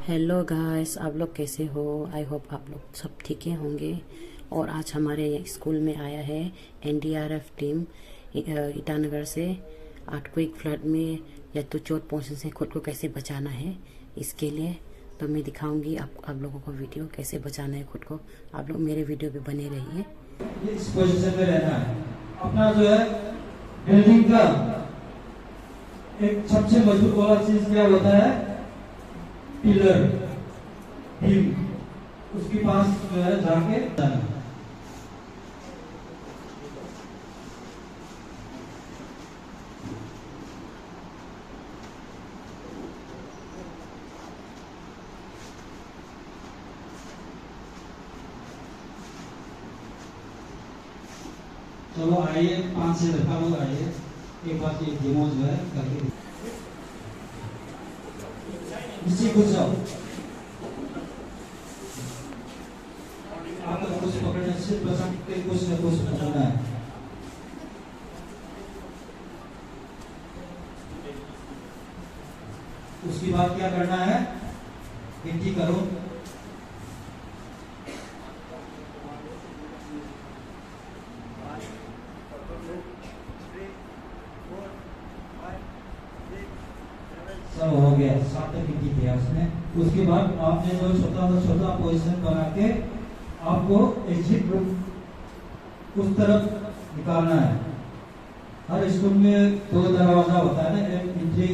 Hello guys, आप लोग कैसे हो? आई होप आप लोग सब ठीक ही होंगे। और आज हमारे स्कूल में आया है एनडीआरएफ टीम ईटानगर से। आर्थक्वेक फ्लड में या तो चोट पहुंचने से खुद को कैसे बचाना है, इसके लिए तो मैं दिखाऊंगी आप लोगों को वीडियो कैसे बचाना है खुद को। आप लोग मेरे वीडियो पे बने रहिए। इस पोजीशन में रहना है। अपना जो है बिल्डिंग का एक सबसे मजबूत वाला चीज क्या होता है? Pillar, beam. उसके पास जो है जाके जाना। चलो आइए, 5 से 10 लोग आइए, एक बार ये डेमो जो है करके इसी कुछ जाओ। आपको कुछ पकड़ना, सिर्फ बस कुछ न कुछ पकड़ना है। उसके बाद क्या करना है? गिनती करो। सब हो गया, 7 तक गिनती किया उसने। उसके बाद आपने जो छोटा पोजीशन बना के आपको एग्जिट रूट उस तरफ निकालना है। हर स्कूल में 2 दरवाजा होता है ना, एक एंट्री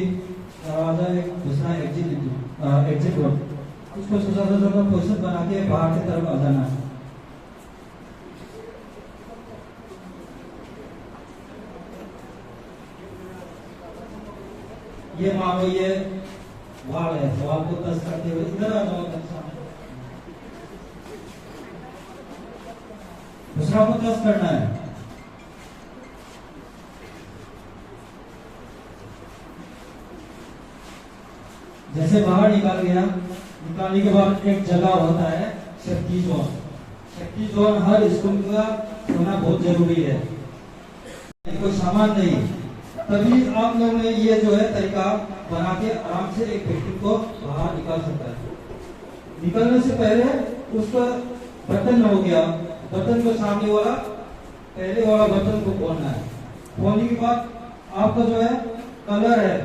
दरवाजा, एक दूसरा एग्जिट रूट। उसको छोटा पोजीशन बना के बाहर की तरफ आ जाना है। ये मानो ये वाल है, वाल को टच करते हुए इधर आ जाओ। दूसरा को टच करना है। जैसे बाहर निकाल गया, निकालने के बाद एक जगह होता है सेफ्टी जोन। सेफ्टी जोन हर स्कूल का होना बहुत जरूरी है। कोई सामान नहीं, तभी आप लोगों ने ये जो है तरीका बना के आराम से एक व्यक्ति को बाहर निकाल सकता है। निकलने से पहले उसका बटन हो गया, बटन को सामने वाला पहले वाला बटन को खोलना है। खोलने के बाद आपका जो है कलर है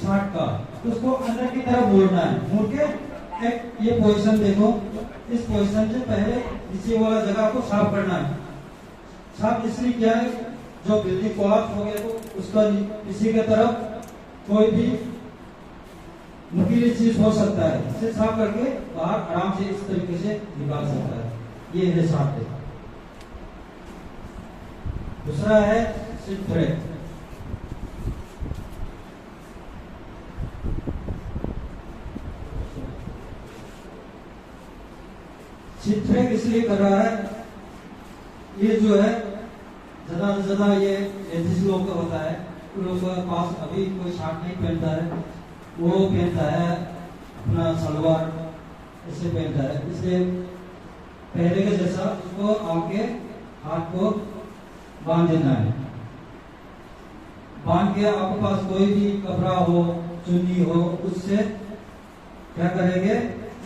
छाट का, उसको अंदर की तरफ मोड़ना है। मोड़ के एक ये पोजीशन देखो, इस पोजीशन से पहले नीचे वाला जगह को साफ करना है। साफ इसलिए क्या है, जो बिल्डिंग कोलैप्स हो गया तो उसका किसी के तरफ कोई भी नुकीली चीज हो सकता है, इसे साफ करके बाहर आराम से इस तरीके से निकाल सकता है। ये है साफ है। दूसरा है सीट ब्रेक। सीट ब्रेक इसलिए कर रहा है, ये जो है ज्यादा से ज्यादा ये लेडीज लोग का होता है। उन लोगों के पास अभी कोई शर्ट नहीं पहनता है, वो पहनता है अपना सलवार, ऐसे पहनता है। इसलिए पहले के जैसा उसको आगे हाथ को बांध देना है। बांध के आपके पास कोई भी कपड़ा हो, चुन्नी हो, उससे क्या करेंगे,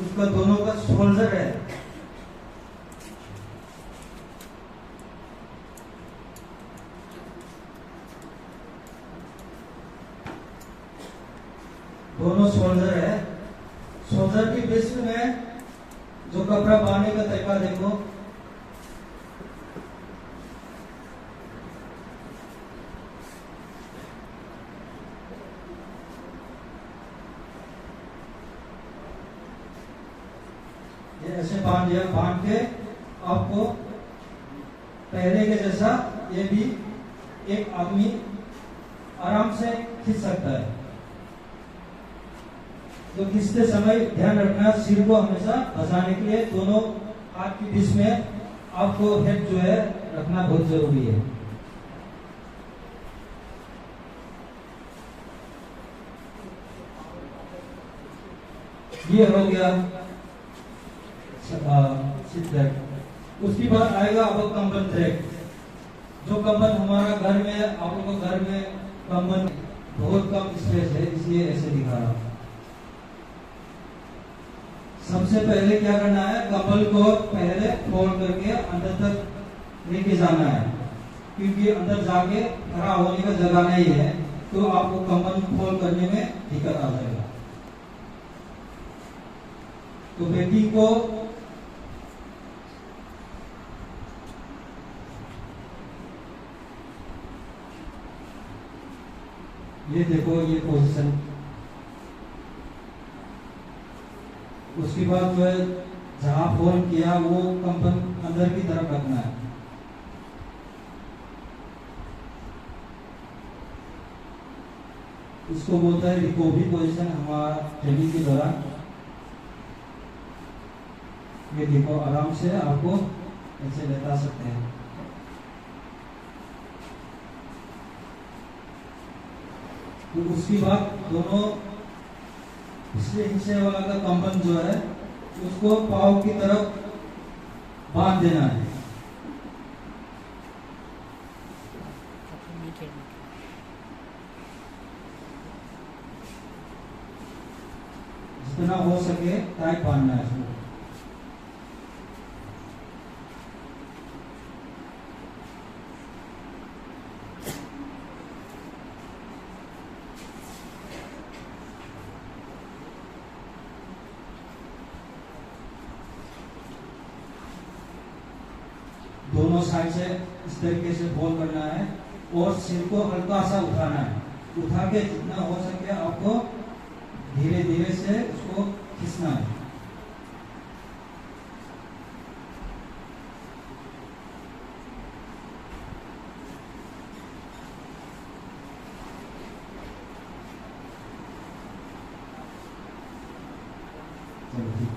उसका दोनों का शोल्डर है, दोनों शोल्डर है। शोल्डर की बीच में जो कपड़ा बांधने का तरीका देखो, ये ऐसे बांध दिया। बांध के आपको पहले के जैसा ये भी एक आदमी आराम से खींच सकता है। तो खींचते समय ध्यान रखना, सिर को हमेशा फंसाने के लिए दोनों हाथ के बीच में आपको हेड जो है रखना बहुत जरूरी है। ये हो गया सीट ब्रेक। उसके बाद आएगा आपको कंबल ब्रेक। जो कंबल हमारा घर में, आप लोगों को घर में कंबल बहुत कम स्पेस है, इसलिए ऐसे दिखा रहा हूं। सबसे पहले क्या करना है, कपल को पहले फोल्ड करके अंदर तक लेके जाना है, क्योंकि अंदर जाके खड़ा होने का जगह नहीं है, तो आपको कपल फोल्ड करने में दिक्कत आ जाएगा। तो बेटी को ये देखो, ये पोजीशन, उसके बाद जो है जहां फोल्ड किया वो कंपन अंदर की तरफ रखना है। इसको बोलता है रिकवरी पोजीशन हमारा ट्रेनिंग के दौरान। ये देखो, आराम से आपको ऐसे लेटा सकते हैं। तो उसके बाद दोनों पिछले हिस्से वाला का कंबल जो है उसको पाँव की तरफ बांध देना है। जितना हो सके टाइट बांधना है इसको। दोनों साइड से इस तरीके से फोल्ड करना है और सिर को हल्का सा उठाना है। उठा के जितना हो सके आपको धीरे धीरे से उसको खींचना है। चलो ठीक,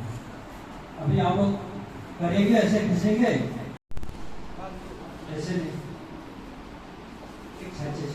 अभी आप लोग करेंगे, ऐसे खींचेंगे, ऐसे नहीं, एक साइड से।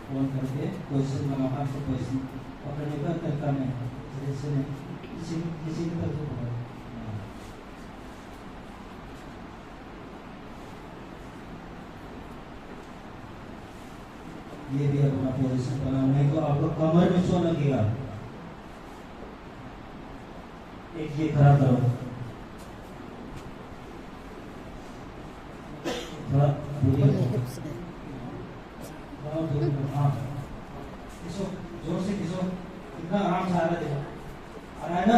फोल्ड करके पोजीशन बना, हाथ से पोजीशन पकड़ने का तरीका नहीं है, जैसे नहीं किसी किसी की तरफ से पकड़। ये भी अपना पोजीशन बना, नहीं तो आपको कमर में चोट लगेगा। एक ये खड़ा करो, थोड़ा हाँ, खींचो, जोर से खींचो, कितना आराम से आ रहा है, देखो आ रहा है ना।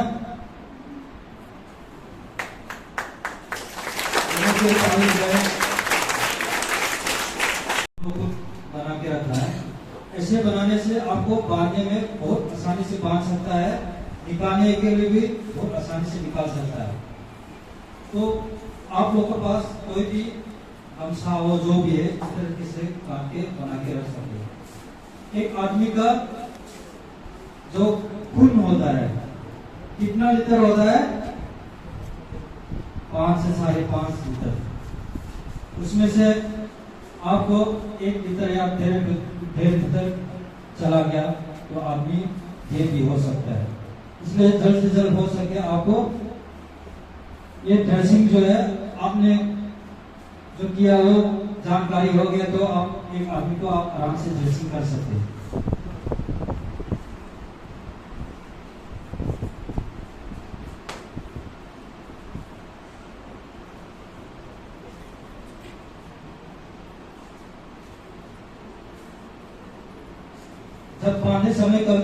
बना के रखना है। ऐसे बनाने से आपको बांधने में बहुत आसानी से बांध सकता है, निकालने के लिए भी बहुत आसानी से निकाल सकता है। तो आप लोग के पास कोई भी गमछा हो, जो भी है, इस तरीके से काट के बना के रख सकते हैं। एक आदमी का जो खून होता है कितना लीटर होता है? 5 से 5.5 लीटर। उसमें से आपको 1 लीटर या 1.5 लीटर चला गया तो आदमी ये भी हो सकता है। इसलिए जल्द से जल्द हो सके आपको ये ड्रेसिंग जो है आपने जो किया वो जानकारी हो गया, तो आप एक आदमी को आप आराम से ड्रेसिंग कर सकते हैं। जब बांधने समय का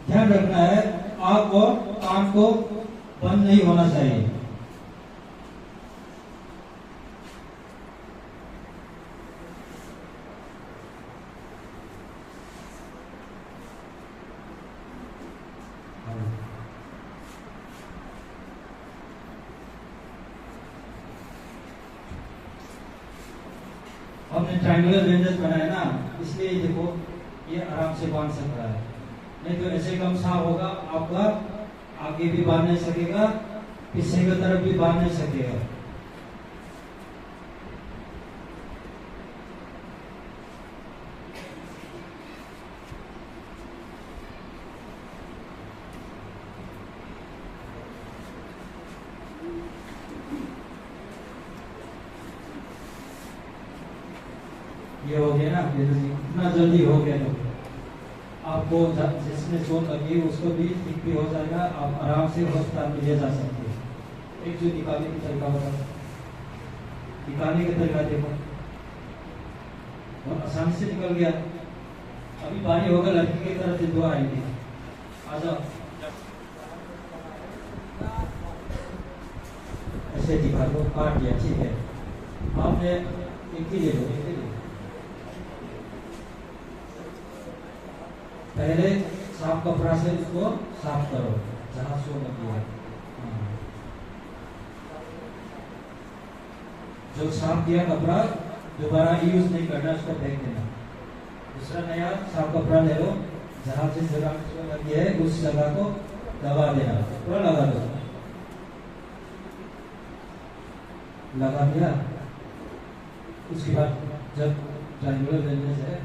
ध्यान रखना है, आंख और कान को बंद नहीं होना चाहिए। हमने ट्रायंगुलर रेंजेस बनाए ना, इसलिए देखो ये आराम से बांध सकता है। नहीं तो ऐसे गमछा होगा आपका, आगे भी बांध नहीं सकेगा, किसी की तरफ भी बांध नहीं सकेगा। ये हो गया ना, इतना जल्दी हो गया तो आपको जिसमें चोट लगी उसको भी ठीक भी हो जाएगा, आप आराम से अस्पताल में ले जा सकते हैं। एक जो निकालने की तरीका बता, निकालने का तरीका देखो, बहुत आसानी से निकल गया। अभी पानी होगा, लड़की की तरफ से दुआ आएगी, आ जाओ। ऐसे दिखा दो, काट दिया, ठीक है। आपने एक ही ले लो, एक ही ले लो। पहले साफ कपड़ा से इसको साफ करो जहां सो लगी है। जो साफ किया कपड़ा दोबारा यूज नहीं करना, उसको फेंक देना। दूसरा नया साफ कपड़ा ले लो, जहां जिस जगह सो लगी है उस जगह को दबा देना, पूरा लगा दो। लगा दिया, उसके बाद जब ट्रायंगुलर बैंडेज है,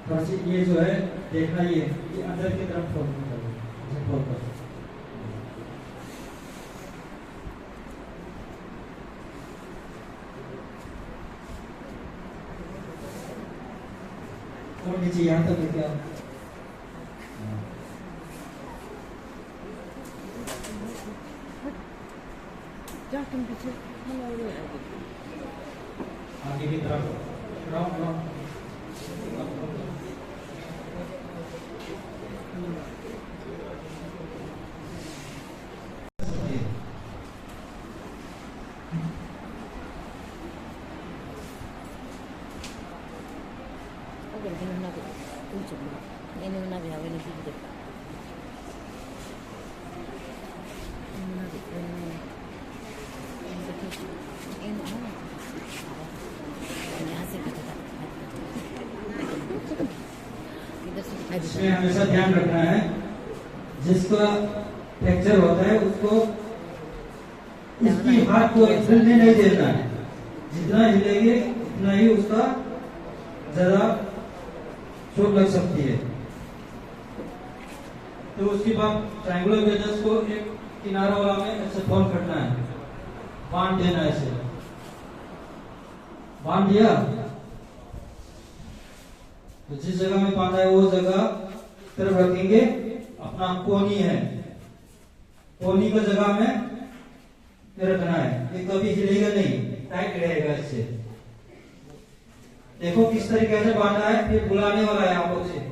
थोड़ा सी ये जो है देखना, ये अंदर की तरफ फोल्ड करो। और नीचे यहाँ तक क्या आगे की तरफ राउंड इसमें हमेशा ध्यान रखना है, जिसका फ्रैक्चर होता है उसको उसकी हाथ को हिलने नहीं देना है। जितना हिलेंगे उतना ही उसका ज्यादा चोट लग सकती है। तो उसके बाद ट्रायंगुलर बैंडेज को एक किनारा वाला में ऐसे फोल्ड करना है, बांध देना, ऐसे बांध दिया। तो जिस जगह में बांधा है वो जगह तरफ रखेंगे। अपना कोनी है, कोनी का जगह में रखना है, ये कभी हिलेगा नहीं, टाइट रहेगा। इससे देखो किस तरीके से बांधा है, फिर बुलाने वाला है आपको से।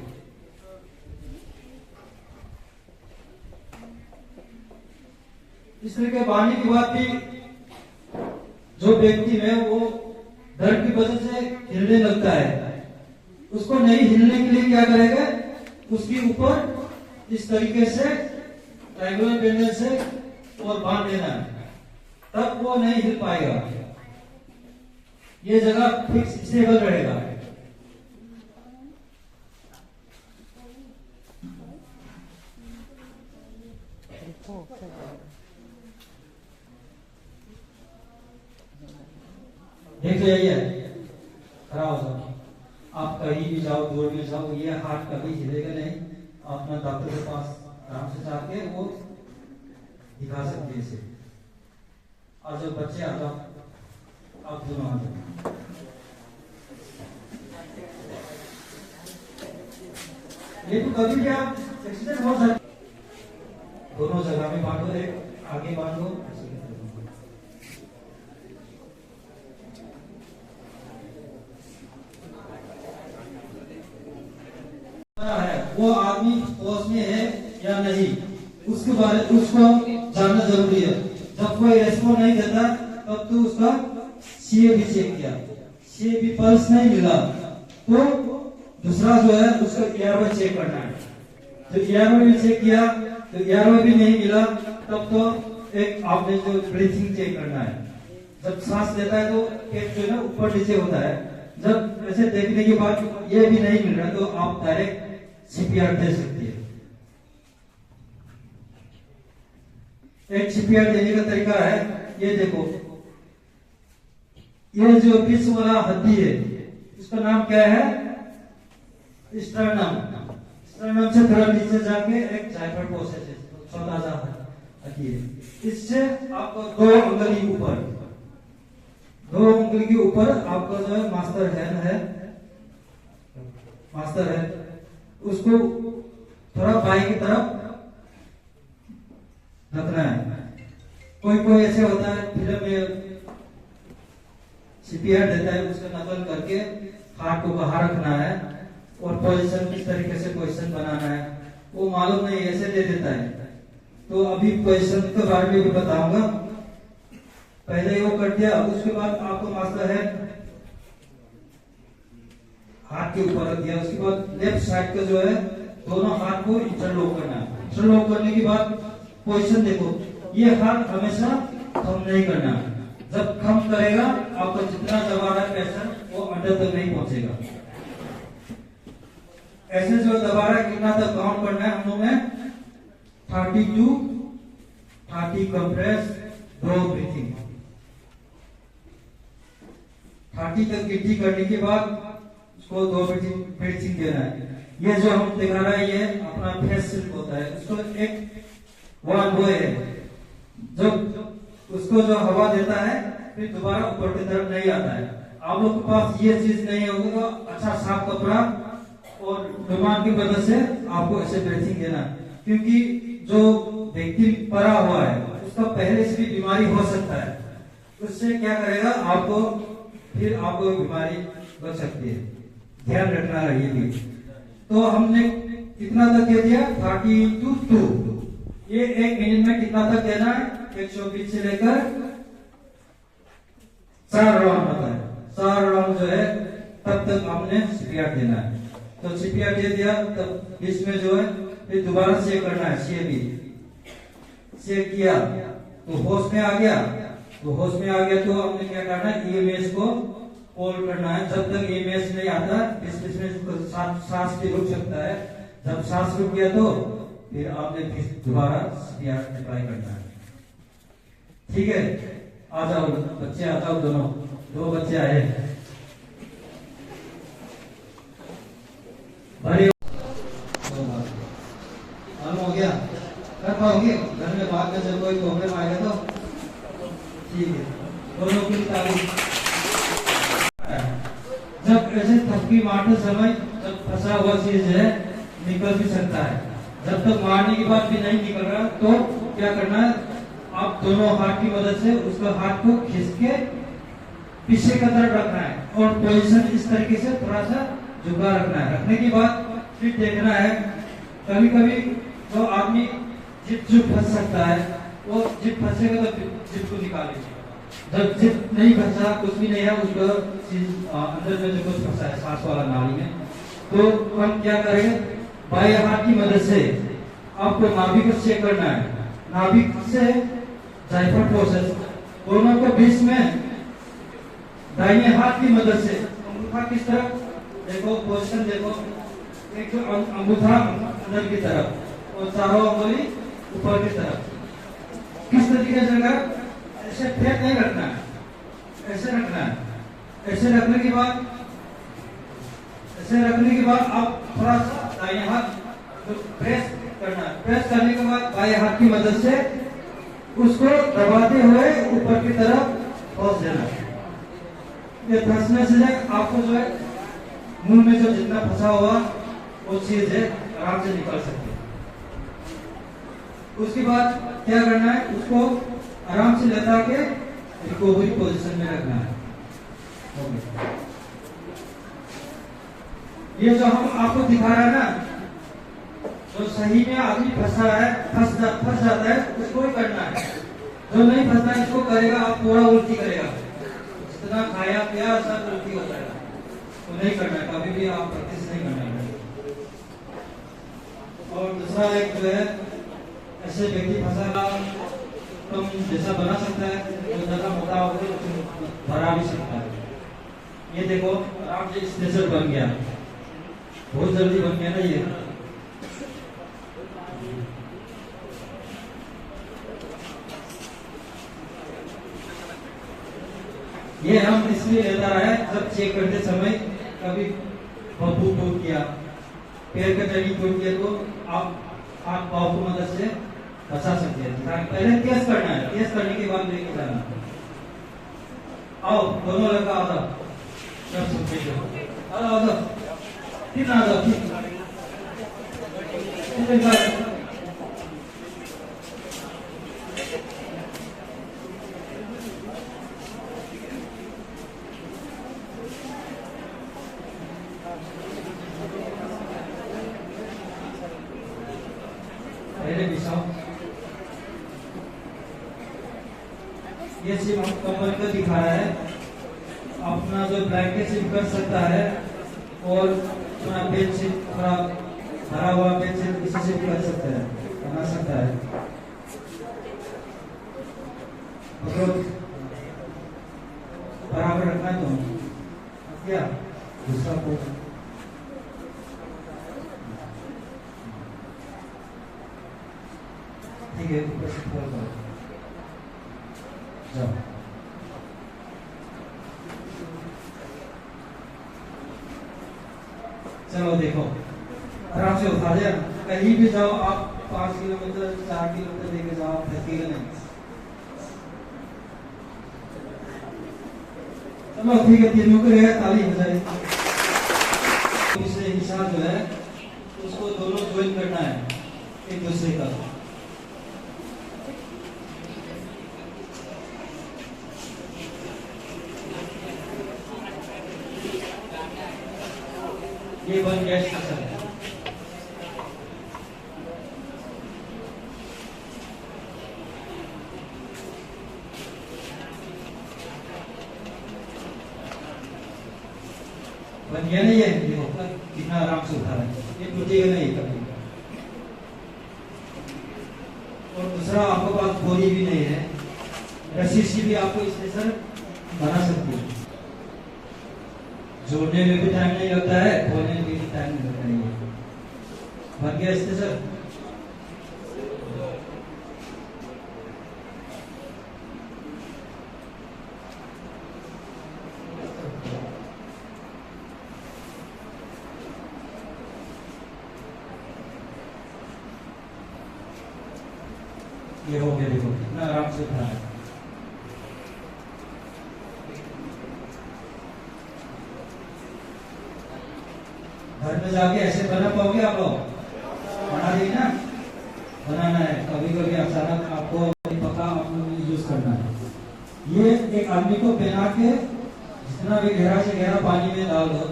इस तरीके बांधने के बाद भी जो व्यक्ति है वो दर्द की वजह से हिलने लगता है, उसको नहीं हिलने के लिए क्या करेगा, उसके ऊपर इस तरीके से ट्रायंगुलर बैंडेज से और बांध देना, तब वो नहीं हिल पाएगा। ये जगह फिक्स स्टेबल रहेगा। देख जाइए, खड़ा हो जाओ। आप कहीं भी जाओ, दूर भी जाओ, ये हाथ कभी हिलेगा नहीं। अपना डॉक्टर के पास आराम से जाके वो दिखा सकते हैं इसे। और जो बच्चे आ जाओ, आप दोनों आ जाओ। ये तो कभी भी आप एक्सीडेंट हो सकता, दोनों जगह में बांधो, एक आगे बांधो, है वो आदमी होश में है या नहीं, उसके बारे उसको जानना जरूरी है। जब कोई रेस्पॉन्स नहीं देता तब तो उसका सीए भी चेक किया, सीए भी पल्स नहीं मिला तो दूसरा जो है उसका एयरवे चेक करना है। तो एयरवे भी चेक किया तो एयरवे भी नहीं मिला तब तो एक आपने जो ब्रीथिंग चेक करना है। जब सांस लेता है तो पेट जो है ना ऊपर नीचे होता है। जब ऐसे देखने के बाद ये भी नहीं मिल रहा तो आप डायरेक्ट सीपीआर दे सकती है। एक सीपीआर देने का तरीका है, ये देखो, ये जो बीच वाला हड्डी है इसका नाम क्या है? स्टर्नम। स्टर्नम से थोड़ा नीचे जाके एक जाइफर प्रोसेस है, छोटा सा हड्डी है। इससे आपको दो उंगली के ऊपर आपका जो है मास्टर है, उसको थोड़ा बाई की तरफ रखना है। कोई ऐसे होता है फिल्म में सीपीआर देता है, उसका नकल करके हाथ को बाहर रखना है और पोजीशन किस तरीके से पोजीशन बनाना है वो मालूम नहीं, ऐसे दे देता है। तो अभी पोजीशन के बारे में भी बताऊंगा। पहले वो कर दिया, उसके बाद आपको मास्टर है हाथ के ऊपर रख दिया। उसके बाद लेफ्ट साइड का जो है दोनों हाथ को इंटरलॉक करना है। इंटरलॉक करने के बाद पोजीशन देखो, ये हाथ हमेशा थम नहीं करना। जब थम करेगा आपको जितना दबा रहा है प्रेशर वो अंदर तक नहीं पहुंचेगा। ऐसे जो दबा रहा है कितना तक काउंट करना है हम लोग ने 30 to 30 कंप्रेस, 2 ब्रीथिंग। 30 तक गिनती करने के बाद उसको 2 ब्रीथिंग देना है। ये जो हम दिखा रहा है ये अपना फेस सिल्क होता है, उसको एक वो है जब उसको जो हवा देता है फिर दोबारा ऊपर की तरफ नहीं आता है। आप लोग के पास ये चीज नहीं होगी तो अच्छा साफ कपड़ा और रुमाल की मदद से आपको ऐसे ब्रीथिंग देना, क्योंकि जो व्यक्ति पड़ा हुआ है उसका पहले से भी बीमारी हो सकता है। उससे क्या करेगा आपको फिर आपको बीमारी बच सकती है, ध्यान रखना है ये भी। तो हमने कितना तक दे दिया 30 to 2। ये 1 मिनट में कितना तक देना है? 120 से लेकर 4 राउंड होता है। 4 राउंड जो है तब तक हमने सीपीआर देना है। तो सीपीआर दे दिया तब बीच में जो है फिर दोबारा चेक करना है। चेक किया तो होश में आ गया, तो हमने क्या करना है ईएमएस को होल्ड करना है। जब तक ईएमएस नहीं आता बीच में सांस भी रुक सकता है। जब सांस रुक गया तो फिर आपने फिर दोबारा सीपीआर अप्लाई करना है। ठीक है, आ जाओ बच्चे, आ जाओ, दोनों 2 बच्चे आए। मालूम हो गया? कर पाओगे? घर में बात में जब कोई प्रॉब्लम आएगा तो ठीक है, दोनों की तारीफ। जब ऐसे थपकी मारते समय जब फंसा हुआ चीज है निकल भी सकता है। जब तक मारने के बाद भी नहीं निकल रहा तो क्या करना है, आप दोनों हाथ की मदद से उसका हाथ को खींच के पीछे की तरफ रखना है और पोजीशन इस तरीके से थोड़ा सा झुका रखना है। रखने के बाद फिर देखना है, कभी कभी जो आदमी जिप फंस सकता है वो जिप फंसेगा तो जिप को निकालेगा। जब जिप नहीं फंसा, कुछ भी नहीं है, उसको अंदर में जो कुछ फंसा है सांस वाला नाली में, तो हम क्या करेंगे, बाएं हाथ की मदद से आपको नाभि को चेक करना है। नाभि से जाइफर प्रोसेस दोनों के बीच में दाहिने हाथ की मदद से अंगूठा किस तरफ देखो, पोजीशन देखो, एक जो अंगूठा अंदर की तरफ और चारों उंगली ऊपर की तरफ। किस तरीके से अगर ऐसे फेंक नहीं रखना है, ऐसे रखना है। ऐसे रखने के बाद आप थोड़ा सा दाहिने हाथ तो प्रेस करना है। प्रेस करने के बाद बाएं हाथ की मदद से उसको दबाते हुए ऊपर की तरफ फंस देना। ये फंसने से आपको जो है मुंह में जो जितना फंसा हुआ वो चीज है आराम से निकल सकती है। उसके बाद क्या करना है, उसको आराम से लेटा के रिकवरी पोजीशन में रखना है। ये जो हम आपको दिखा रहा है ना, जो सही में आदमी फंसा है, फंस जाता है, उसको ही करना है। जो नहीं फंसता है इसको करेगा, आप पूरा उल्टी करेगा, जितना खाया पिया सब उल्टी हो जाएगा। तो नहीं करना है, कभी भी आप प्रैक्टिस नहीं करना है। और दूसरा एक जो है ऐसे व्यक्ति फंसा तुम जैसा बना सकता है, तो ज्यादा मोटा होकर भरा भी सकता है। ये देखो आराम से स्ट्रेचर बन गया, बहुत जल्दी बन गया ना ये। ये हम इसलिए लेता है जब चेक करते समय कभी बब्बू टूट गया, पैर का टड़ी टूट गया तो आप हाथ पाँव की मदद से बचा सकते हैं। पहले टेस्ट करना है, टेस्ट करने के बाद लेके जाना। आओ दोनों लड़का आ जाओ, सब समझे आ जाओ, फिर आ जाओ, फिर पहले बिछाओ। ये सिर्फ हम कमर को दिखा रहा है, अपना जो ब्लैंकेट सिर्फ कर सकता है और थोड़ा बेड से थोड़ा भरा हुआ बेड से इसी से कर सकता है, बना सकता है। बराबर रखना है तो क्या दूसरा को ठीक है, ऊपर से खोल करो जाओ। चलो देखो आराम से उठा दिया, कहीं भी जाओ आप 5 किलोमीटर 4 किलोमीटर लेके जाओ, आप थकेगा नहीं। चलो ठीक है, तीनों के लिए ताली हो जाए। दूसरे हिस्सा जो है उसको दोनों ज्वाइन करना है एक दूसरे का। ये बन गया स्ट्रक्चर। बन गया नहीं है, देखो कितना आराम से उठा रहा है, ये टूटेगा नहीं कभी। और दूसरा आपके पास बोरी भी नहीं है, रस्सी से भी आपको स्टेशन बना सकते हो। जोड़ने में भी टाइम नहीं लगता है, खोलने में भी टाइम नहीं लगता है। बन गया स्टेशन। ये हो गया, देखो कितना आराम से उठा है। घर में जाके ऐसे बना पाओगे आप लोग? बना देंगे ना, बनाना है। कभी कभी अचानक आपको पका आपको यूज करना है। ये एक आदमी को पहना के जितना भी गहरा से गहरा पानी में डाल दो,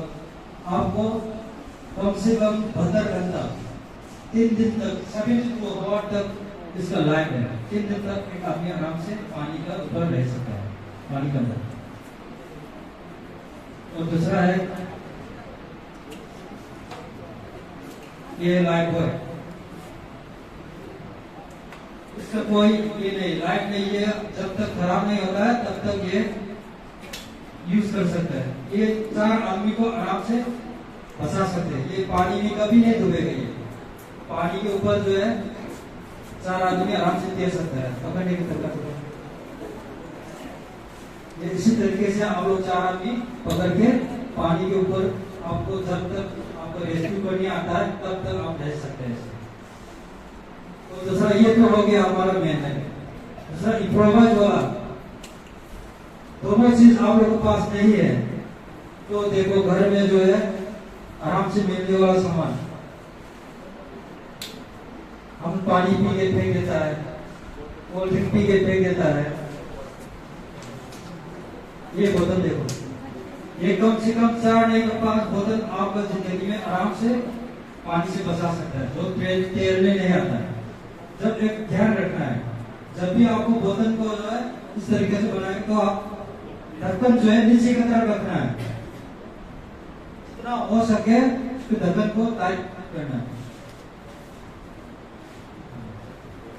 आपको कम से कम 72 घंटा 3 दिन तक 72 आवर तक इसका लाइफ है। 3 दिन तक एक आदमी आराम से पानी का ऊपर रह सकता है, पानी के अंदर। और दूसरा है ये लाइट बॉय, इसका कोई ये नहीं, लाइट नहीं है, जब तक खराब नहीं होता है तब तक ये यूज कर सकता है। ये 4 आदमी को आराम से फंसा सकते हैं। ये पानी में कभी नहीं डूबेगा। ये पानी के ऊपर जो है 4 आदमी आराम से तैर सकता है, पकड़ने की तरह। ये इसी तरीके से आप लोग 4 आदमी पकड़ के पानी के ऊपर, आपको जब तक आपको रेस्क्यू करने आता है तब तक आप रह सकते हैं। तो दूसरा ये तो हो गया हमारा मेन है। दूसरा इम्प्रोवाइज वाला, दोनों चीज आप लोगों के पास नहीं है तो देखो घर में जो है आराम से मिलने वाला सामान, हम पानी पी के फेंक देता है, कोल्ड ड्रिंक पी के फेंक देता है। ये बोतल देखो, ये कम से कम 4 नहीं तो 5 बोतल आपका जिंदगी में आराम से पानी से बचा सकता है, जो तैरने नहीं आता है। जब एक ध्यान रखना है, जब भी आपको बोतल को जो है इस तरीके से बनाए तो आप ढक्कन जो है नीचे की तरफ रखना है, जितना हो सके उसके ढक्कन को टाइट करना है।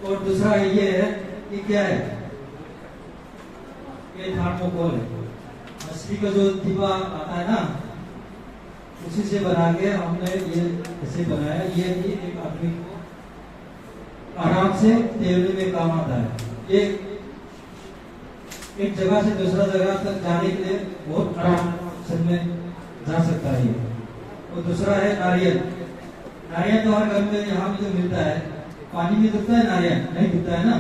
और दूसरा ये है कि क्या है, ये थर्मोकोल है। मछली का जो डिब्बा आता है ना, उसी से बना के हमने ये ऐसे बनाया। ये भी एक आदमी को आराम से तैरने में काम आता है। ये एक जगह से दूसरा जगह तक जाने के लिए बहुत आराम से में जा सकता है। और दूसरा है नारियल। नारियल तो हर घर में यहाँ भी तो मिलता है। पानी में डूबता है नारियल? नहीं डूबता है ना।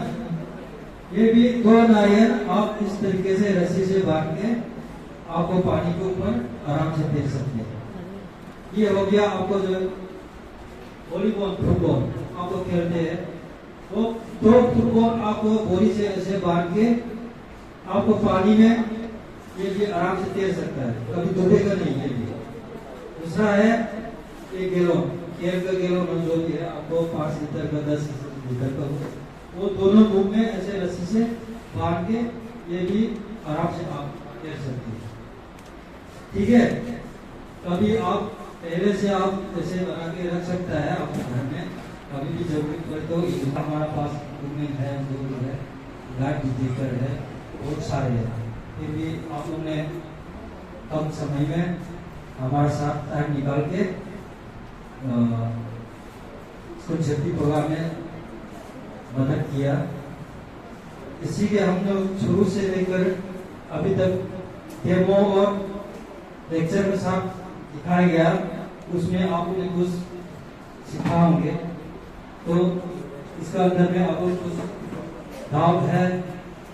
ये भी 2 नारियल आप इस तरीके से रस्सी से बांध के आपको पानी के ऊपर आराम से तैर सकते हैं। ये हो गया आपको जो वॉलीबॉल फुटबॉल आपको खेलते हैं, वो 2 फुटबॉल आपको बोरी से ऐसे बांध के आपको पानी में ये भी आराम से तैर सकता है, कभी डूबेगा नहीं। ये भी दूसरा है एक गैलन, खेल का गैलन जो है आपको 5 लीटर का 10 लीटर का, वो दोनों मुंह में ऐसे रस्सी से बांध के ये भी आराम से आप तैर सकते हैं। ठीक है, कभी आप पहले से आप ऐसे बना के रख सकता है अपने घर में, कभी भी जरूरत पड़े तो हमारा पास इक्विपमेंट है, जो है लाइट डिटेक्टर है, बहुत सारे हैं। फिर भी आप लोग ने कम समय में हमारे साथ टाइम निकाल के स्कूल सेफ्टी प्रोग्राम में मदद किया। इसी के हम लोग शुरू से लेकर अभी तक डेमो और लेक्चर के साथ दिखाया गया, उसमें आप लोग ने कुछ सीखा होंगे। तो इसका अंदर में आपको कुछ डाउट है,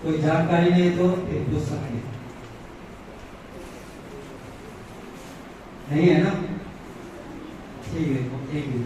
कोई जानकारी नहीं तो फिर पूछ सकते हैं। नहीं है ना? ठीक है, थैंक यू।